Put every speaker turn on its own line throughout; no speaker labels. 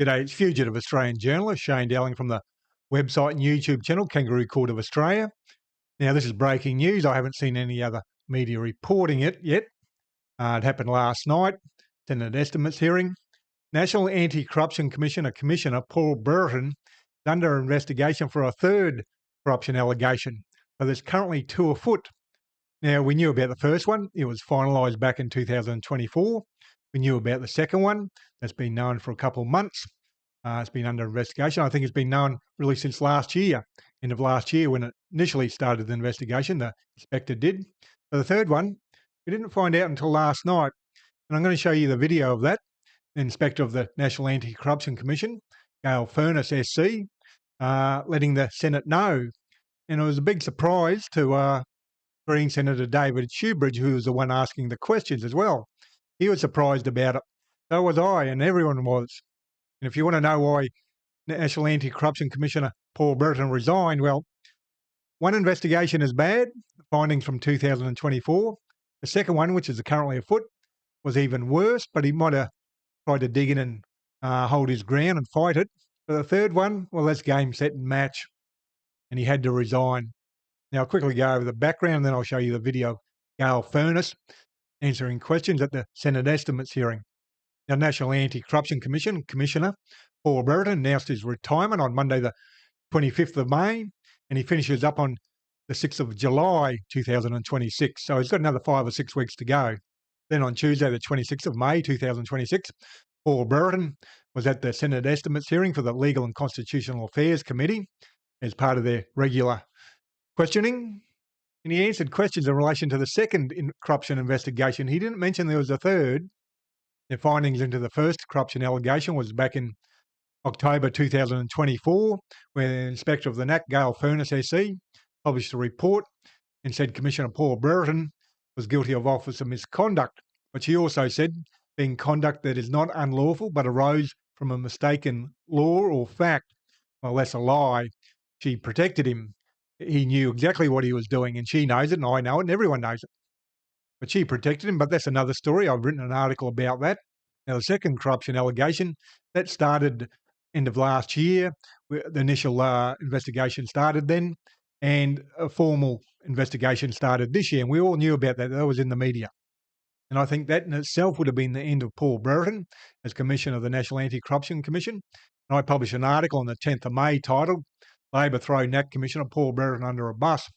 G'day, it's fugitive Australian journalist Shane Dowling from the website and YouTube channel Kangaroo Court of Australia. Now, this is breaking news. I haven't seen any other media reporting it yet. It happened last night, Senate estimates hearing. National Anti-Corruption Commissioner Paul Brereton is under investigation for a third corruption allegation. So there's currently two afoot. Now, we knew about the first one. It was finalised back in 2024. We knew about the second one. That's been known for a couple of months. It's been under investigation. I think it's been known really since last year, end of last year, when it initially started the investigation, the inspector did. So the third one, we didn't find out until last night. And I'm going to show you the video of that. The inspector of the National Anti-Corruption Commission, Gail Furness SC, letting the Senate know. And it was a big surprise to Green Senator David Shoebridge, who was the one asking the questions as well. He was surprised about it. So was I, and everyone was. And if you want to know why National Anti-Corruption Commissioner Paul Brereton resigned, well, one investigation is bad, the findings from 2024. The second one, which is currently afoot, was even worse, but he might have tried to dig in and hold his ground and fight it. But the third one, well, that's game, set and match. And he had to resign. Now, I'll quickly go over the background, then I'll show you the video of Gail Furness answering questions at the Senate estimates hearing. Now, National Anti-Corruption Commissioner Paul Brereton announced his retirement on Monday, the 25th of May, and he finishes up on the 6th of July 2026. So he's got another 5 or 6 weeks to go. Then on Tuesday, the 26th of May 2026, Paul Brereton was at the Senate estimates hearing for the Legal and Constitutional Affairs Committee as part of their regular questioning. And he answered questions in relation to the second corruption investigation. He didn't mention there was a third. Their findings into the first corruption allegation was back in October 2024, where the inspector of the NACC, Gail Furness SC, published a report and said Commissioner Paul Brereton was guilty of officer misconduct. But she also said being conduct that is not unlawful but arose from a mistaken law or fact. Well, that's a lie. She protected him. He knew exactly what he was doing, and she knows it, and I know it, and everyone knows it. But she protected him, but that's another story. I've written an article about that. Now, the second corruption allegation, that started end of last year. The initial investigation started then, and a formal investigation started this year, and we all knew about that. That was in the media. And I think that in itself would have been the end of Paul Brereton as Commissioner of the National Anti-Corruption Commission. And I published an article on the 10th of May titled, Labor throw NACC Commissioner Paul Brereton under a bus.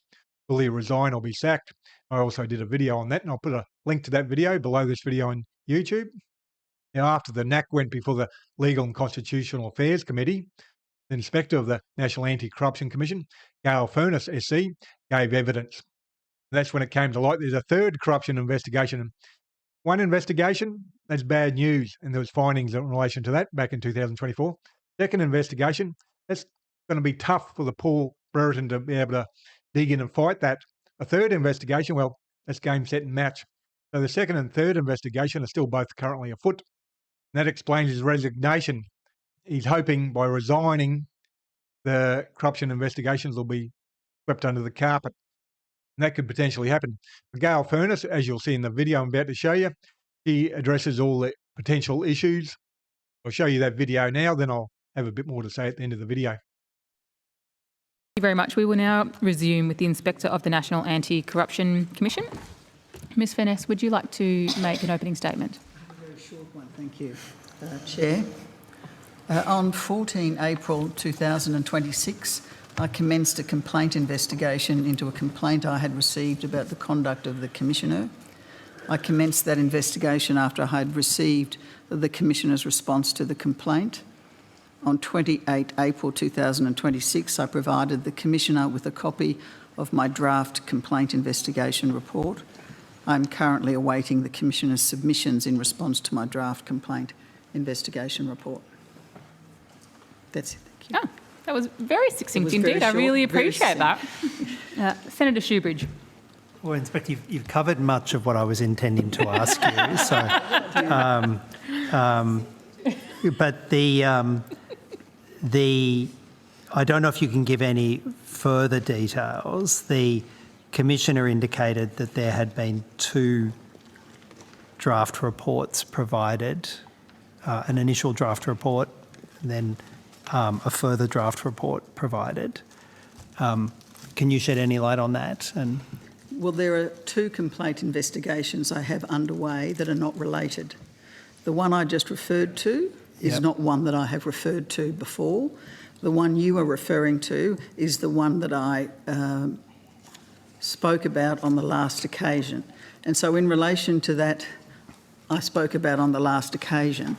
Will he resign or be sacked? I also did a video on that, and I'll put a link to that video below this video on YouTube. Now, after the NACC went before the Legal and Constitutional Affairs Committee, the Inspector of the National Anti-Corruption Commission, Gail Furness SC, gave evidence. That's when it came to light. There's a third corruption investigation. One investigation, that's bad news, and there was findings in relation to that back in 2024. Second investigation, that's going to be tough for the Paul Brereton to be able to dig in and fight that. A third investigation, well, that's game, set and match. So the second and third investigation are still both currently afoot. And that explains his resignation. He's hoping by resigning, the corruption investigations will be swept under the carpet. And that could potentially happen. For Gail Furness, as you'll see in the video I'm about to show you, he addresses all the potential issues. I'll show you that video now, then I'll have a bit more to say at the end of the video.
Thank you very much. We will now resume with the Inspector of the National Anti-Corruption Commission. Ms Furness, would you like to make an opening statement?
A very short one, thank you, Chair. On 14 April 2026, I commenced a complaint investigation into a complaint I had received about the conduct of the Commissioner. I commenced that investigation after I had received the Commissioner's response to the complaint. On 28 April 2026, I provided the Commissioner with a copy of my draft complaint investigation report. I'm currently awaiting the Commissioner's submissions in response to my draft complaint investigation report. That's it, thank you.
Oh, that was very succinct indeed. I really appreciate that. Senator Shoebridge.
Well, Inspector, you've covered much of what I was intending to ask you. But I don't know if you can give any further details. The Commissioner indicated that there had been 2 draft reports provided, an initial draft report and then a further draft report provided. Can you shed any light on that? And
Well, there are 2 complaint investigations I have underway that are not related. The one I just referred to is
Yep.
not one that I have referred to before. The one you are referring to is the one that I spoke about on the last occasion. And so in relation to that I spoke about on the last occasion,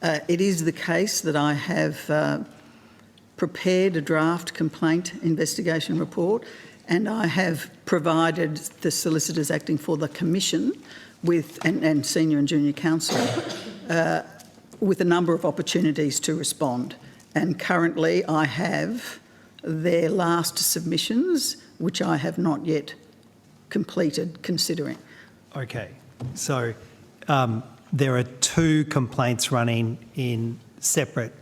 it is the case that I have prepared a draft complaint investigation report, and I have provided the solicitors acting for the Commission with, and senior and junior counsel with a number of opportunities to respond. And currently I have their last submissions, which I have not yet completed considering.
okay, so there are 2 complaints running in separate,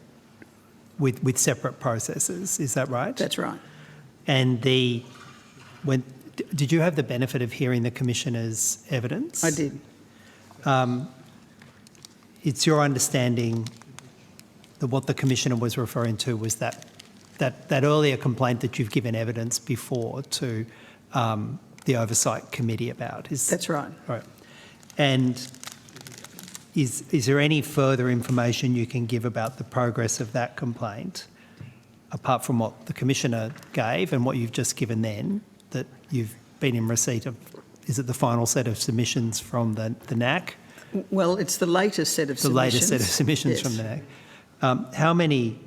with separate processes. Is that right?
That's right.
And did you have the benefit of hearing the Commissioner's evidence?
I did.
It's your understanding that what the Commissioner was referring to was that earlier complaint that you've given evidence before to the Oversight Committee about.
That's right.
Right. And is there any further information you can give about the progress of that complaint, apart from what the Commissioner gave and what you've just given then, that you've been in receipt of? Is it the final set of submissions from the NACC?
Well, it's the latest set of submissions.
The latest set of submissions
Yes.
from the NACC. How many?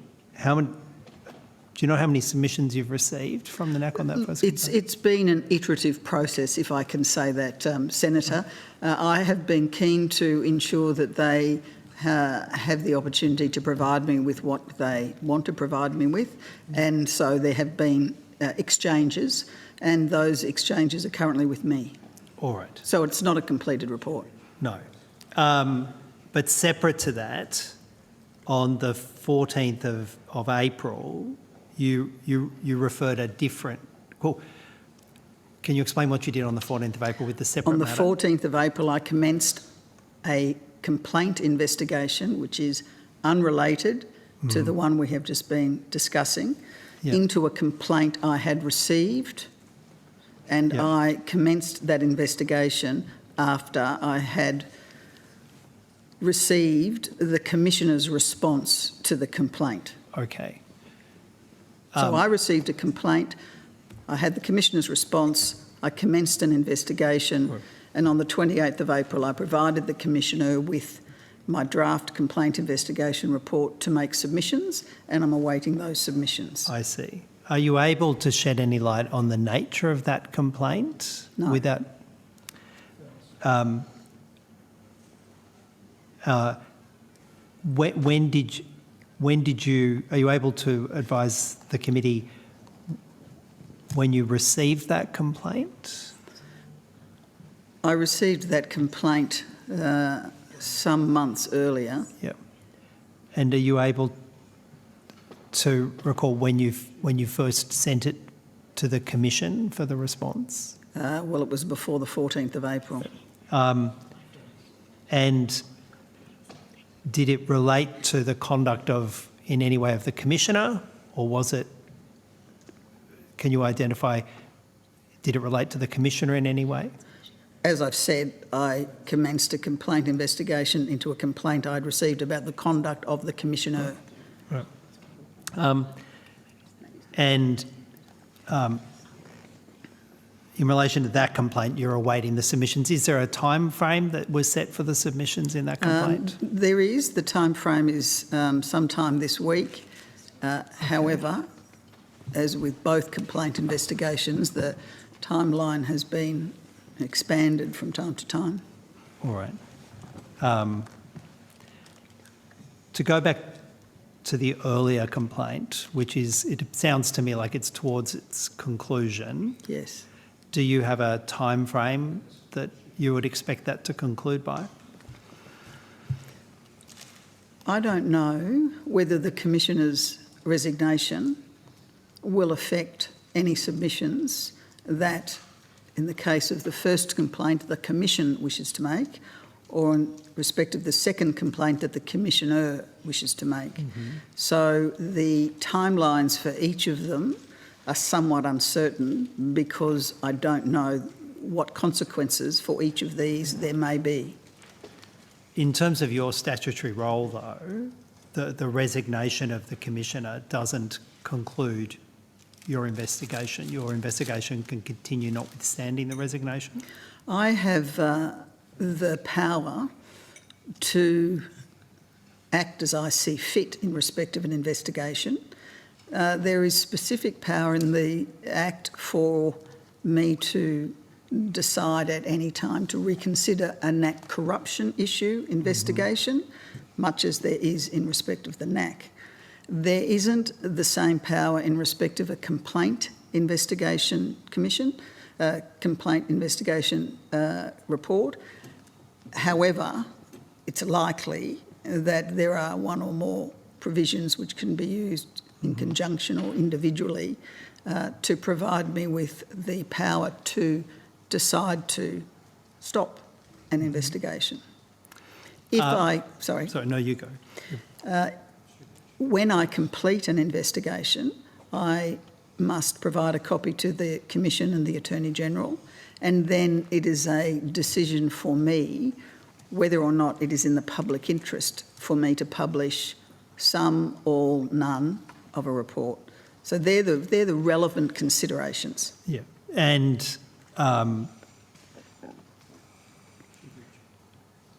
Do you know how many submissions you've received from the NACC on that first complaint?
It's been an iterative process, if I can say that, Senator. I have been keen to ensure that they have the opportunity to provide me with what they want to provide me with, and so there have been exchanges, and those exchanges are currently with me.
All right.
So it's not a completed report.
No. But separate to that, on the 14th of April, you referred a different... Well, can you explain what you did on the 14th of April with the separate
On the
matter?
14th of April, I commenced a complaint investigation, which is unrelated to the one we have just been discussing, into a complaint I had received, and I commenced that investigation after I had received the Commissioner's response to the complaint.
Okay.
So I received a complaint, I had the Commissioner's response, I commenced an investigation, and on the 28th of April I provided the Commissioner with my draft complaint investigation report to make submissions, and I'm awaiting those submissions.
I see. Are you able to shed any light on the nature of that complaint?
No.
Without... when did you... Are you able to advise the committee when you received that complaint?
I received that complaint some months earlier.
Yep. And are you able to recall when you first sent it to the Commission for the response?
Well, it was before the 14th of April.
And did it relate to the conduct in any way of the Commissioner, or was it... Can you identify, did it relate to the Commissioner in any way?
As I've said, I commenced a complaint investigation into a complaint I'd received about the conduct of the Commissioner.
Right. In relation to that complaint, you're awaiting the submissions. Is there a time frame that was set for the submissions in that complaint?
There is. The time frame is sometime this week. However, as with both complaint investigations, the timeline has been expanded from time to time.
All right. To go back to the earlier complaint, which is, it sounds to me like it's towards its conclusion.
Yes.
Do you have a time frame that you would expect that to conclude by?
I don't know whether the Commissioner's resignation will affect any submissions that, in the case of the first complaint, the Commission wishes to make, or in respect of the second complaint that the Commissioner wishes to make. So the timelines for each of them are somewhat uncertain because I don't know what consequences for each of these there may be.
In terms of your statutory role, though, the resignation of the Commissioner doesn't conclude your investigation. Your investigation can continue notwithstanding the resignation?
I have the power to act as I see fit in respect of an investigation. There is specific power in the Act for me to decide at any time to reconsider a NACC corruption issue investigation, much as there is in respect of the NACC. There isn't the same power in respect of a complaint investigation commission, complaint investigation report. However, it's likely that there are one or more provisions which can be used in conjunction or individually to provide me with the power to decide to stop an investigation. Sorry,
no, you go.
when I complete an investigation, I must provide a copy to the Commission and the Attorney-General, and then it is a decision for me whether or not it is in the public interest for me to publish some, all, none of a report. So they're the relevant considerations.
Yeah, and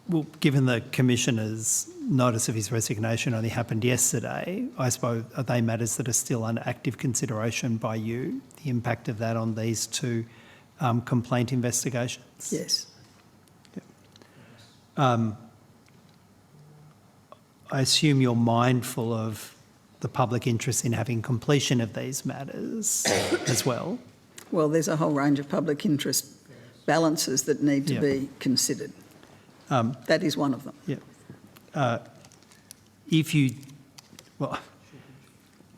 well, given the Commissioner's notice of his resignation only happened yesterday, I suppose, are they matters that are still under active consideration by you, the impact of that on these two complaint investigations?
Yes.
I assume you're mindful of the public interest in having completion of these matters as well?
Well, there's a whole range of public interest balances that need to be considered. That is one of them.
Yeah.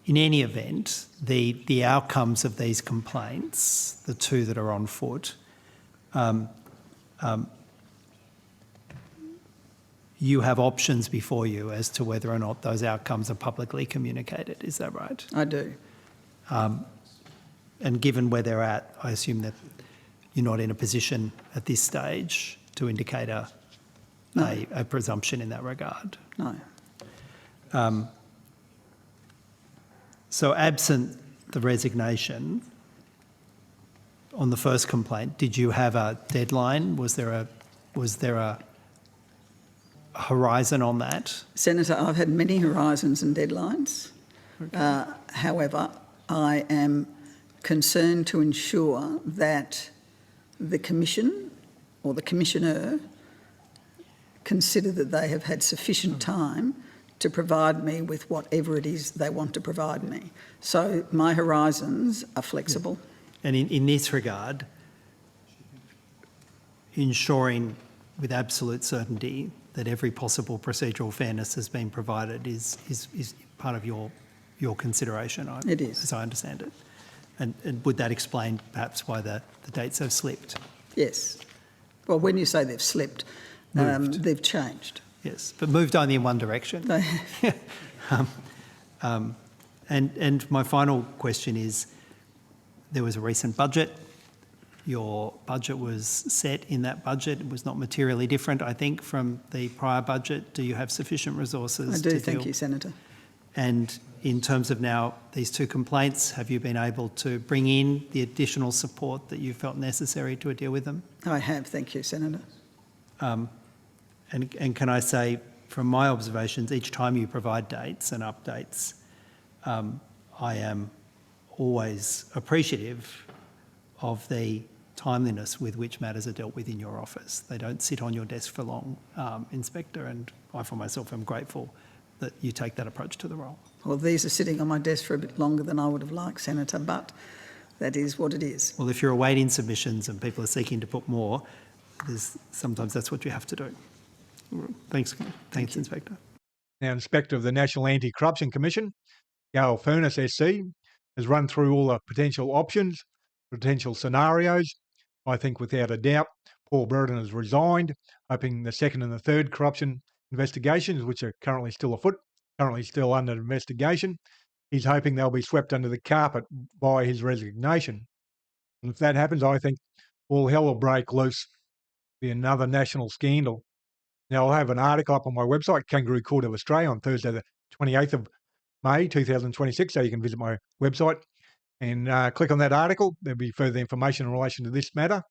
In any event, the outcomes of these complaints, the two that are on foot, you have options before you as to whether or not those outcomes are publicly communicated. Is that right?
I do.
And given where they're at, I assume that you're not in a position at this stage to indicate a presumption in that regard.
No.
So absent the resignation on the first complaint, did you have a deadline? Was there a horizon on that?
Senator, I've had many horizons and deadlines. Okay. However, I am concerned to ensure that the Commission or the Commissioner consider that they have had sufficient time to provide me with whatever it is they want to provide me. So my horizons are flexible.
And in this regard, ensuring with absolute certainty that every possible procedural fairness has been provided is part of your consideration,
it is,
as I understand it. And would that explain perhaps why the dates have slipped?
Yes. Well, when you say they've slipped, they've changed.
Yes, but moved only in one direction.
They have.
And my final question is, there was a recent budget. Your budget was set in that budget. It was not materially different, I think, from the prior budget. Do you have sufficient resources to deal?
I do, thank you, Senator.
And in terms of now these two complaints, have you been able to bring in the additional support that you felt necessary to deal with them?
I have, thank you, Senator.
And can I say, from my observations, each time you provide dates and updates, I am always appreciative of the timeliness with which matters are dealt with in your office. They don't sit on your desk for long, Inspector, and I for myself am grateful that you take that approach to the role.
Well, these are sitting on my desk for a bit longer than I would have liked, Senator, but that is what it is.
Well, if you're awaiting submissions and people are seeking to put more, sometimes that's what you have to do. Thanks, Inspector.
Now, Inspector of the National Anti-Corruption Commission, Gail Furness SC, has run through all the potential options, potential scenarios. I think without a doubt, Paul Brereton has resigned, hoping the second and the third corruption investigations, which are currently still afoot, currently still under investigation, he's hoping they'll be swept under the carpet by his resignation. And if that happens, I think all hell will break loose. Be another national scandal. Now, I'll have an article up on my website, Kangaroo Court of Australia, on Thursday, the 28th of May 2026. So you can visit my website and click on that article. There'll be further information in relation to this matter.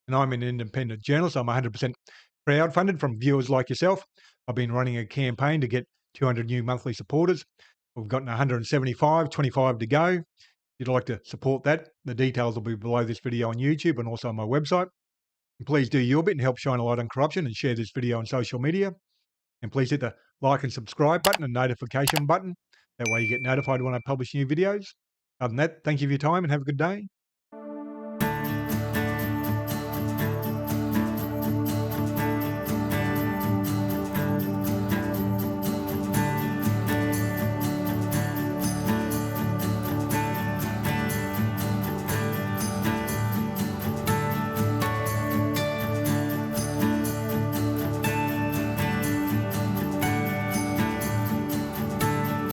And I'm an independent journalist. I'm 100% crowdfunded from viewers like yourself. I've been running a campaign to get 200 new monthly supporters. We've gotten 175, 25 to go. If you'd like to support that, the details will be below this video on YouTube and also on my website. And please do your bit and help shine a light on corruption and share this video on social media. And please hit the like and subscribe button and notification button. That way you get notified when I publish new videos. Other than that, thank you for your time and have a good day.